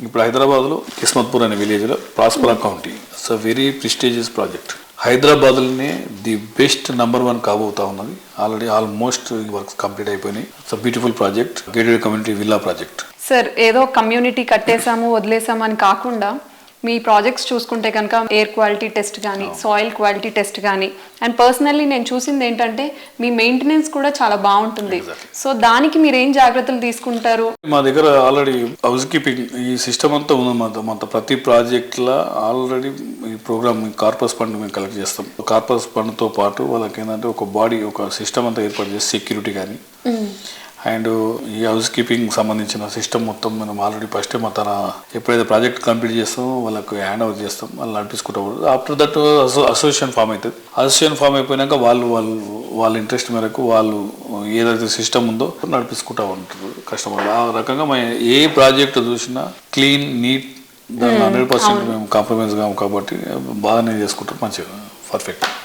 ఇప్పుడు హైదరాబాద్లో కిస్మత్పూర్ అనే విలేజ్లో ప్రాస్పరా county it's a very prestigious project. హైదరాబాద్లోనే ది బెస్ట్ #1 కాబోతా ఉన్నది. ఆల్రెడీ ఆల్మోస్ట్ వర్క్స్ కంప్లీట్ అయిపోయినాయి. It's a beautiful project, gated community villa project. Sir ఏదో కమ్యూనిటీ కట్టేసాము వదిలేసాము అని కాకుండా మీ ప్రాజెక్ట్స్ చూసుకుంటే కనుక ఎయిర్ క్వాలిటీ టెస్ట్ కానీ సాయిల్ క్వాలిటీ టెస్ట్ కానీ అండ్ పర్సనల్లీ నేను చూసింది ఏంటంటే మీ మెయింటెనెన్స్ కూడా చాలా బాగుంటుంది. సో దానికి మీరు ఏం జాగ్రత్తలు తీసుకుంటారు? మా దగ్గర ఆల్రెడీ హౌస్ కీపింగ్ ఈ సిస్టమ్ అంతా ఉంది. మొత్తం ప్రతి ప్రాజెక్ట్లో ఆల్రెడీ ఈ ప్రోగ్రామ్ కార్పస్ ఫండ్ మేము కలెక్ట్ చేస్తాం. కార్పస్ ఫండ్తో పాటు వాళ్ళకి ఏంటంటే ఒక బాడీ ఒక సిస్టమ్ అంతా ఏర్పాటు చేసి సెక్యూరిటీ కానీ అండ్ ఈ హౌస్ కీపింగ్ సంబంధించిన సిస్టమ్ మొత్తం మనం ఆల్రెడీ ఫస్ట్ టైం తన ఎప్పుడైతే ప్రాజెక్ట్ కంప్లీట్ చేస్తామో వాళ్ళకి హ్యాండ్ ఓవర్ చేస్తాం. వాళ్ళు నడిపించుకుంటూ ఆఫ్టర్ దట్ అసోసియేషన్ ఫామ్ అవుతుంది. అసోసియేషన్ ఫామ్ అయిపోయినాక వాళ్ళ ఇంట్రెస్ట్ మేరకు వాళ్ళు ఏదైతే సిస్టమ్ ఉందో నడిపించుకుంటూ ఉంటారు కస్టమర్లు. ఆ రకంగా మేము ఏ ప్రాజెక్ట్ చూసినా క్లీన్ నీట్ దాన్ని 100% మేము కాంప్రమైజ్ కాము కాబట్టి బాగానే చేసుకుంటాం. మంచిగా పర్ఫెక్ట్.